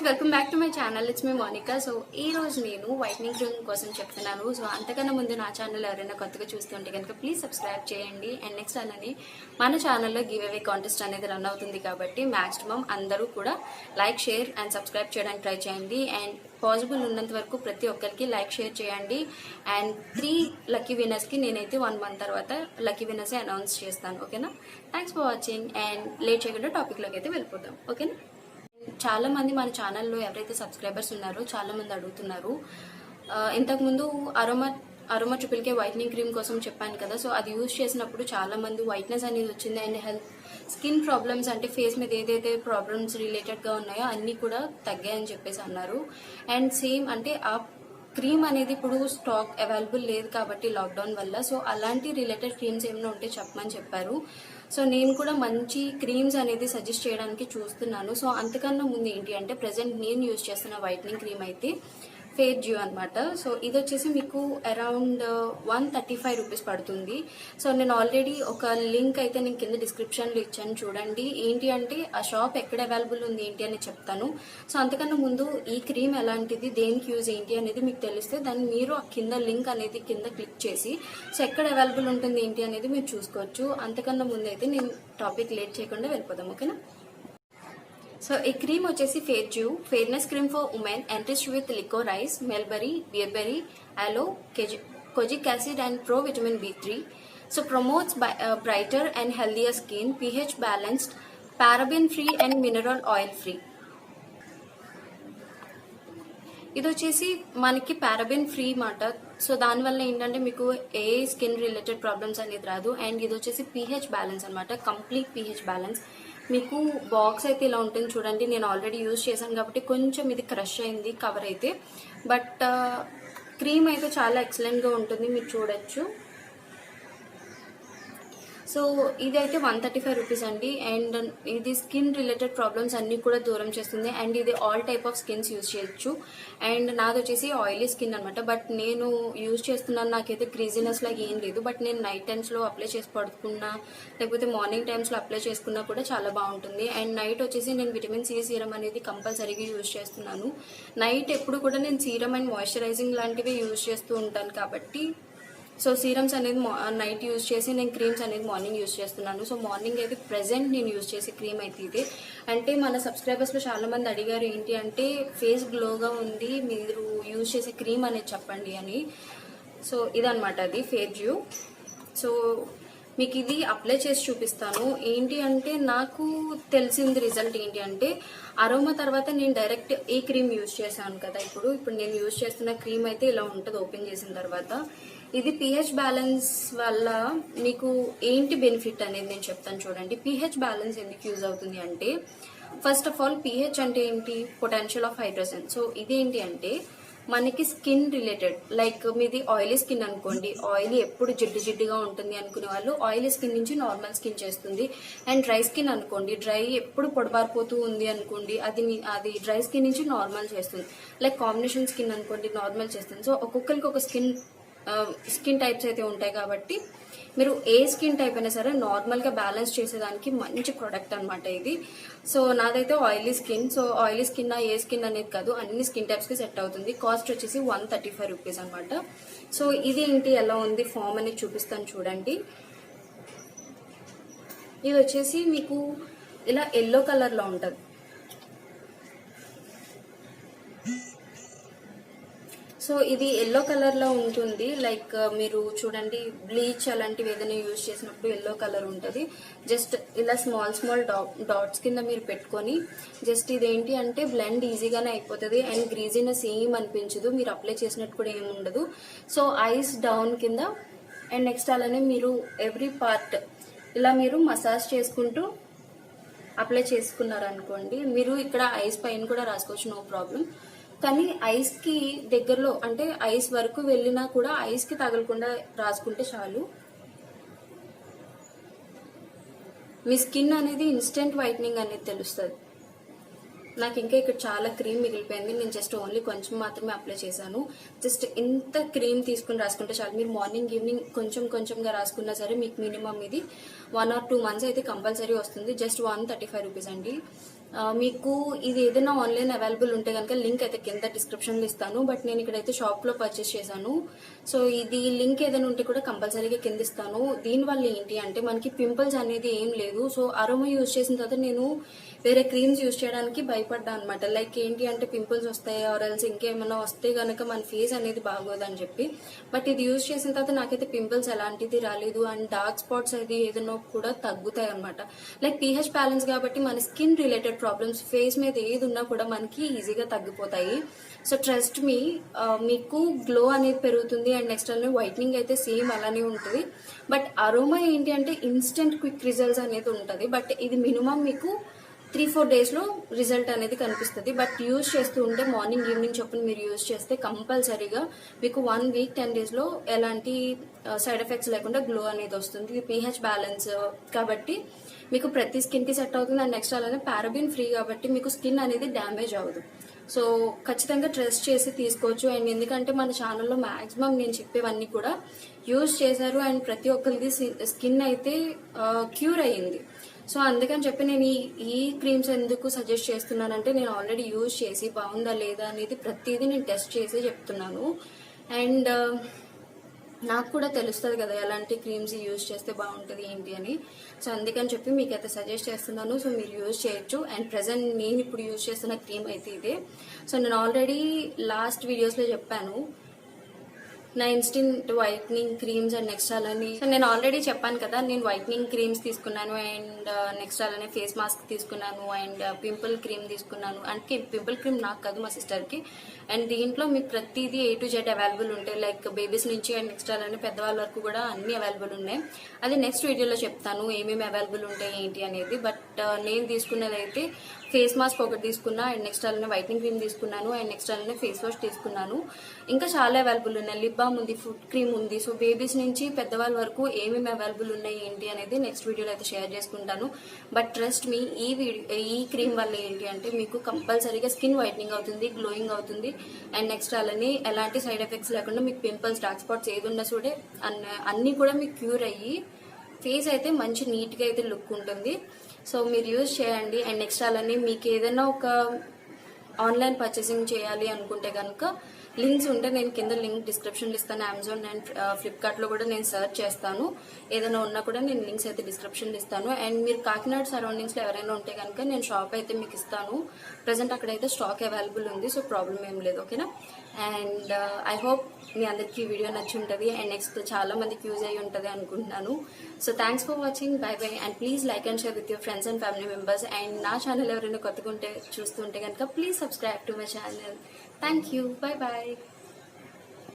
guys, welcome back to my channel. It's me Monica. So ee roju nenu whitening cream kosam cheptunanu. So antakana mundu na channel ఎవరైనా కొత్తగా చూస్తుంటే కనుక please subscribe చేయండి. And next అలానే మన ఛానల్లో give away contest అనేది run అవుతుంది కాబట్టి మాక్సిమం అందరూ కూడా లైక్ షేర్ అండ్ సబ్స్క్రైబ్ చేయడానికి ట్రై చేయండి. అండ్ పాసిబుల్ ఉన్నంత వరకు ప్రతి ఒక్కరికి లైక్ షేర్ చేయండి. అండ్ 3 లక్కీ విన్నర్స్కి నేనైతే 1 మంత్ తర్వాత లక్కీ విన్నర్స్ అనౌన్స్ చేస్తాను. ఓకేనా? Thanks for watching. And late చేయకుండా టాపిక్లోకి అయితే వెళ్ళిపోతాం. ఓకేనా? చాలా మంది మన ఛానల్లో ఎవరైతే సబ్స్క్రైబర్స్ ఉన్నారో చాలా మంది అడుగుతున్నారు. ఇంతకుముందు అరోమా ట్రిపుల్ కే వైట్నింగ్ క్రీమ్ కోసం చెప్పాను కదా. సో అది యూజ్ చేసినప్పుడు చాలా మంది వైట్నెస్ అనేది వచ్చింది. అండ్ హెల్త్ స్కిన్ ప్రాబ్లమ్స్ అంటే ఫేస్ మీద ఏదైతే ప్రాబ్లమ్స్ రిలేటెడ్గా ఉన్నాయో అన్నీ కూడా తగ్గాయని చెప్పేసి అన్నారు. అండ్ సేమ్ అంటే ఆ క్రీమ్ అనేది ఇప్పుడు స్టాక్ అవైలబుల్ లేదు కాబట్టి లాక్డౌన్ వల్ల. సో అలాంటి రిలేటెడ్ క్రీమ్స్ ఏమైనా ఉంటే చెప్పమని చెప్పారు. సో నేను కూడా మంచి క్రీమ్స్ అనేది సజెస్ట్ చేయడానికి చూస్తున్నాను. సో అంతకన్నా ముందు ఏంటి అంటే ప్రజెంట్ నేను యూజ్ చేస్తున్న వైట్నింగ్ క్రీమ్ అయితే ఫేర్ జ్యూ అనమాట. సో ఇది వచ్చేసి మీకు అరౌండ్ 135 రూపీస్ పడుతుంది. సో నేను ఆల్రెడీ ఒక లింక్ అయితే నేను కింద డిస్క్రిప్షన్లో ఇచ్చాను, చూడండి. ఏంటి అంటే ఆ షాప్ ఎక్కడ అవైలబుల్ ఉంది ఏంటి అని చెప్తాను. సో అంతకన్నా ముందు ఈ క్రీమ్ ఎలాంటిది, దేనికి యూజ్ ఏంటి అనేది మీకు తెలిస్తే దాన్ని మీరు కింద లింక్ అనేది కింద క్లిక్ చేసి సో ఎక్కడ అవైలబుల్ ఉంటుంది ఏంటి అనేది మీరు చూసుకోవచ్చు. అంతకన్నా ముందు అయితే నేను టాపిక్ లేట్ చేయకుండా వెళ్ళిపోదాం. ఓకేనా? సో ఈ క్రీమ్ వచ్చేసి ఫేర్ జ్యూ fairness cream for women enriched with licorice, mulberry, bearberry, aloe, kojic acid and pro vitamin B3. So promotes brighter and healthier skin, pH balanced, paraben free and mineral oil free. ఇది వచ్చేసి మనకి paraben free మాట. So దానివల్ల ఏంటంటే మీకు ఏ skin related problems అనేది రాదు. And ఇది వచ్చేసి pH బ్యాలెన్స్ అనమాట, కంప్లీట్ pH బ్యాలెన్స్. మీకు బాక్స్ అయితే ఇలా ఉంటుంది చూడండి. నేను ఆల్రెడీ యూజ్ చేశాను కాబట్టి కొంచెం ఇది క్రష్ అయింది కవర్ అయితే, బట్ క్రీమ్ అయితే చాలా ఎక్సలెంట్గా ఉంటుంది, మీరు చూడొచ్చు. సో ఇది అయితే 135 రూపీస్ అండి. అండ్ ఇది స్కిన్ రిలేటెడ్ ప్రాబ్లమ్స్ అన్నీ కూడా దూరం చేస్తుంది. అండ్ ఇది all type of skins use చేయొచ్చు. అండ్ నాది వచ్చేసి ఆయిలీ స్కిన్ అనమాట, బట్ నేను యూజ్ చేస్తున్నాను. నాకైతే గ్రీజినెస్ లాగా ఏం లేదు, బట్ నేను నైట్ టైమ్స్లో అప్లై చేసి పడుకున్నా లేకపోతే మార్నింగ్ టైమ్స్లో అప్లై చేసుకున్నా కూడా చాలా బాగుంటుంది. అండ్ నైట్ వచ్చేసి నేను విటమిన్ సి సీరం అనేది కంపల్సరీగా యూజ్ చేస్తున్నాను. నైట్ ఎప్పుడు కూడా నేను సీరం అండ్ మాయిశ్చరైజింగ్ లాంటివి యూజ్ చేస్తూ ఉంటాను కాబట్టి సో సీరమ్స్ అనేది నైట్ యూజ్ చేసి నేను క్రీమ్స్ అనేది మార్నింగ్ యూజ్ చేస్తున్నాను. సో మార్నింగ్ అయితే ప్రెజెంట్ నేను యూజ్ చేసే క్రీమ్ అయితే ఇదే. అంటే మన సబ్స్క్రైబర్స్లో చాలా మంది అడిగారు ఏంటి అంటే ఫేస్ గ్లోగా ఉంది, మీరు యూజ్ చేసే క్రీమ్ అనేది చెప్పండి అని. సో ఇదనమాట అది ఫేర్ జ్యూ. సో మీకు ఇది అప్లై చేసి చూపిస్తాను. ఏంటి అంటే నాకు తెలిసింది రిజల్ట్ ఏంటి అంటే అరోమా తర్వాత నేను డైరెక్ట్ ఈ క్రీమ్ యూజ్ చేశాను కదా. ఇప్పుడు నేను యూజ్ చేస్తున్న క్రీమ్ అయితే ఇలా ఉంటుంది ఓపెన్ చేసిన తర్వాత. ఇది pH బ్యాలెన్స్ వల్ల మీకు ఏంటి బెనిఫిట్ అనేది నేను చెప్తాను చూడండి. pH బ్యాలెన్స్ ఎందుకు యూజ్ అవుతుంది అంటే ఫస్ట్ ఆఫ్ ఆల్ pH అంటే ఏంటి, పొటెన్షియల్ ఆఫ్ హైడ్రోజన్. సో ఇదేంటి అంటే మనకి స్కిన్ రిలేటెడ్, లైక్ మీది ఆయిలీ స్కిన్ అనుకోండి, ఆయిలీ ఎప్పుడు జిడ్డుగా ఉంటుంది అనుకునే వాళ్ళు ఆయిలీ స్కిన్ నుంచి నార్మల్ స్కిన్ చేస్తుంది. అండ్ డ్రై స్కిన్ అనుకోండి, డ్రై ఎప్పుడు పొడబారిపోతూ ఉంది అనుకోండి, అది డ్రై స్కిన్ నుంచి నార్మల్ చేస్తుంది. లైక్ కాంబినేషన్ స్కిన్ అనుకోండి, నార్మల్ చేస్తుంది. సో ఒక్కొక్కరికి ఒక స్కిన్ టైప్స్ అయితే ఉంటాయి కాబట్టి మీరు ఏ స్కిన్ టైప్ అయినా సరే నార్మల్గా బ్యాలెన్స్ చేసేదానికి మంచి ప్రోడక్ట్ అనమాట ఇది. సో నాదైతే oily skin. So oily skin ఏ స్కిన్ అనేది కాదు, అన్ని స్కిన్ టైప్స్కి సెట్ అవుతుంది. కాస్ట్ వచ్చేసి 135 రూపీస్ అనమాట. సో ఇది ఏంటి ఎలా ఉంది ఫామ్ అనేది చూపిస్తాను చూడండి. ఇది వచ్చేసి మీకు ఇలా ఎల్లో కలర్లో ఉంటుంది. సో ఇది ఎల్లో కలర్లో ఉంటుంది. లైక్ మీరు చూడండి బ్లీచ్ అలాంటివి ఏదైనా యూజ్ చేసినప్పుడు ఎల్లో కలర్ ఉంటుంది. జస్ట్ ఇలా స్మాల్ డాట్స్ కింద మీరు పెట్టుకొని జస్ట్ ఇదేంటి అంటే బ్లెండ్ ఈజీగానే అయిపోతుంది. అండ్ గ్రీజీనెస్ ఏం అనిపించదు, మీరు అప్లై చేసినట్టు కూడా ఏమి ఉండదు. సో ఐస్ డౌన్ కింద అండ్ నెక్స్ట్ అలానే మీరు ఎవ్రీ పార్ట్ ఇలా మీరు మసాజ్ చేసుకుంటూ అప్లై చేసుకున్నారనుకోండి. మీరు ఇక్కడ ఐస్ పైన కూడా రాసుకోవచ్చు, నో ప్రాబ్లం. కానీ ఐస్కి దగ్గరలో అంటే ఐస్ వరకు వెళ్ళినా కూడా ఐస్కి తగలకుండా రాసుకుంటే చాలు. మీ స్కిన్ అనేది ఇన్స్టెంట్ వైట్నింగ్ అనేది తెలుస్తుంది. నాకు ఇంకా ఇక్కడ చాలా క్రీమ్ మిగిలిపోయింది. నేను జస్ట్ ఓన్లీ కొంచెం మాత్రమే అప్లై చేశాను. జస్ట్ ఇంత క్రీమ్ తీసుకుని రాసుకుంటే చాలు. మీరు మార్నింగ్ ఈవినింగ్ కొంచెం కొంచెంగా రాసుకున్నా సరే మీకు మినిమం ఇది 1 or 2 months అయితే కంపల్సరీ వస్తుంది. జస్ట్ 135 రూపీస్ అండి. మీకు ఇది ఏదైనా ఆన్లైన్ అవైలబుల్ ఉంటే కనుక లింక్ అయితే కింద డిస్క్రిప్షన్లో ఇస్తాను. బట్ నేను ఇక్కడైతే షాప్లో పర్చేస్ చేశాను. సో ఇది లింక్ ఏదైనా ఉంటే కూడా కంపల్సరీగా కింద ఇస్తాను. దీనివల్ల ఏంటి అంటే మనకి పింపుల్స్ అనేది ఏం లేదు. సో అరోమా యూజ్ చేసిన తర్వాత నేను వేరే క్రీమ్స్ యూజ్ చేయడానికి భయపడ్డా అనమాట. లైక్ ఏంటి అంటే పింపుల్స్ వస్తాయి ఆర్ఎల్స్ ఇంకేమైనా వస్తే కనుక మన ఫేస్ అనేది బాగోదని చెప్పి. బట్ ఇది యూజ్ చేసిన తర్వాత నాకైతే పింపుల్స్ ఎలాంటిది రాలేదు. అండ్ డార్క్ స్పాట్స్ అది ఏదైనా కూడా తగ్గుతాయి అనమాట. లైక్ pH బ్యాలెన్స్ కాబట్టి మన స్కిన్ రిలేటెడ్ ప్రాబ్లమ్స్ ఫేస్ మీద ఏది ఉన్నా కూడా మనకి ఈజీగా తగ్గిపోతాయి. సో ట్రస్ట్ మీ, మీకు గ్లో అనేది పెరుగుతుంది. అండ్ నెక్స్ట్ అనేది వైట్నింగ్ అయితే సేమ్ అలానే ఉంటుంది. బట్ అరోమా ఏంటి అంటే ఇన్స్టెంట్ క్విక్ రిజల్ట్స్ అనేది ఉంటుంది. బట్ ఇది మినిమం మీకు 3-4 డేస్లో రిజల్ట్ అనేది కనిపిస్తుంది. బట్ యూజ్ చేస్తూ ఉంటే మార్నింగ్ ఈవినింగ్ చొప్పున మీరు యూజ్ చేస్తే కంపల్సరీగా మీకు 1 week 10 daysలో ఎలాంటి సైడ్ ఎఫెక్ట్స్ లేకుండా గ్లో అనేది వస్తుంది. ఇది pH బ్యాలెన్స్ కాబట్టి మీకు ప్రతి స్కిన్కి సెట్ అవుతుంది. అండ్ నెక్స్ట్ అలానే పారాబిన్ ఫ్రీ కాబట్టి మీకు స్కిన్ అనేది డ్యామేజ్ అవ్వదు. సో ఖచ్చితంగా ట్రస్ట్ చేసి తీసుకోవచ్చు. అండ్ ఎందుకంటే మన ఛానల్లో మ్యాక్సిమం నేను చెప్పేవన్నీ కూడా యూజ్ చేశారు అండ్ ప్రతి ఒక్కరిది స్కిన్ అయితే క్యూర్ అయ్యింది. సో అందుకని చెప్పి నేను ఈ క్రీమ్స్ ఎందుకు సజెస్ట్ చేస్తున్నానంటే నేను ఆల్రెడీ యూజ్ చేసి బాగుందా లేదా అనేది ప్రతిదీ నేను టెస్ట్ చేసి చెప్తున్నాను. అండ్ నాకు కూడా తెలుస్తుంది కదా ఎలాంటి క్రీమ్స్ యూజ్ చేస్తే బాగుంటుంది ఏంటి అని. సో అందుకని చెప్పి మీకు అయితే సజెస్ట్ చేస్తున్నాను. సో మీరు యూజ్ చేయొచ్చు. అండ్ ప్రెసెంట్ నేను ఇప్పుడు యూజ్ చేస్తున్న క్రీమ్ అయితే ఇదే. సో నేను ఆల్రెడీ లాస్ట్ వీడియోస్లో చెప్పాను నా instant whitening creams and next అలానే. సో నేను ఆల్రెడీ చెప్పాను కదా నేను వైట్నింగ్ క్రీమ్స్ తీసుకున్నాను అండ్ నెక్స్ట్ అలానే ఫేస్ మాస్క్ తీసుకున్నాను అండ్ పింపుల్ క్రీమ్ తీసుకున్నాను. అంటే పింపుల్ క్రీమ్ నాకు కాదు మా సిస్టర్కి. అండ్ దీంట్లో మీకు ప్రతిదీ A to Z అవైలబుల్ ఉంటాయి. లైక్ బేబీస్ నుంచి అండ్ నెక్స్ట్ అలానే పెద్దవాళ్ళ వరకు కూడా అన్ని అవైలబుల్ ఉన్నాయి. అది నెక్స్ట్ వీడియోలో చెప్తాను ఏమేమి అవైలబుల్ ఉంటాయి ఏంటి అనేది. బట్ నేను తీసుకున్నది అయితే ఫేస్ మాస్క్ ఒకటి తీసుకున్నా అండ్ నెక్స్ట్ అలానే వైట్నింగ్ క్రీమ్ తీసుకున్నాను అండ్ నెక్స్ట్ అలానే ఫేస్ వాష్ తీసుకున్నాను. ఇంకా చాలా అవైలబుల్ ఉన్నాయి. లిప్ బామ్ ఉంది, ఫుడ్ క్రీమ్ ఉంది. సో బేబీస్ నుంచి పెద్దవాళ్ళ వరకు ఏమేమి అవైలబుల్ ఉన్నాయి ఏంటి అనేది నెక్స్ట్ వీడియోలో అయితే షేర్ చేసుకుంటాను. బట్ ట్రస్ట్ మీ ఈ క్రీమ్ వల్ల ఏంటి అంటే మీకు కంపల్సరీగా స్కిన్ వైట్నింగ్ అవుతుంది, గ్లోయింగ్ అవుతుంది అండ్ నెక్స్ట్ అలానే ఎలాంటి సైడ్ ఎఫెక్ట్స్ లేకుండా మీకు పింపుల్స్ డార్క్ స్పాట్స్ ఏది ఉన్నా చూడే అన్నీ కూడా మీకు క్యూర్ అయ్యి ఫేస్ అయితే మంచి నీట్గా అయితే లుక్ ఉంటుంది. సో మీరు యూజ్ చేయండి. అండ్ నెక్స్ట్ అలానే మీకు ఏదైనా ఒక ఆన్లైన్ పర్చేసింగ్ చేయాలి అనుకుంటే కనుక లింక్స్ ఉంటే నేను కింద లింక్ డిస్క్రిప్షన్లో ఇస్తాను. అమెజాన్ అండ్ ఫ్లిప్కార్ట్లో కూడా నేను సర్చ్ చేస్తాను. ఏదైనా ఉన్నా కూడా నేను లింక్స్ అయితే డిస్క్రిప్షన్లో ఇస్తాను. అండ్ మీరు కాకినాడ సరౌండింగ్స్లో ఎవరైనా ఉంటే కనుక నేను షాప్ అయితే మీకు ఇస్తాను. ప్రజెంట్ అక్కడైతే స్టాక్ అవైలబుల్ ఉంది. సో ప్రాబ్లం ఏం లేదు. ఓకేనా. అండ్ ఐ హోప్ మీ అందరికీ వీడియో నచ్చి ఉంటుంది అండ్ నెక్స్ట్ చాలా మందికి యూజ్ అయ్యి ఉంటుంది అనుకుంటున్నాను. So thanks for watching. By by. And please like and share with your friends and family members. And నా ఛానల్ ఎవరైనా కొత్తగా చూస్తుంటే కనుక please subscribe to my channel. Thank you. Bye bye.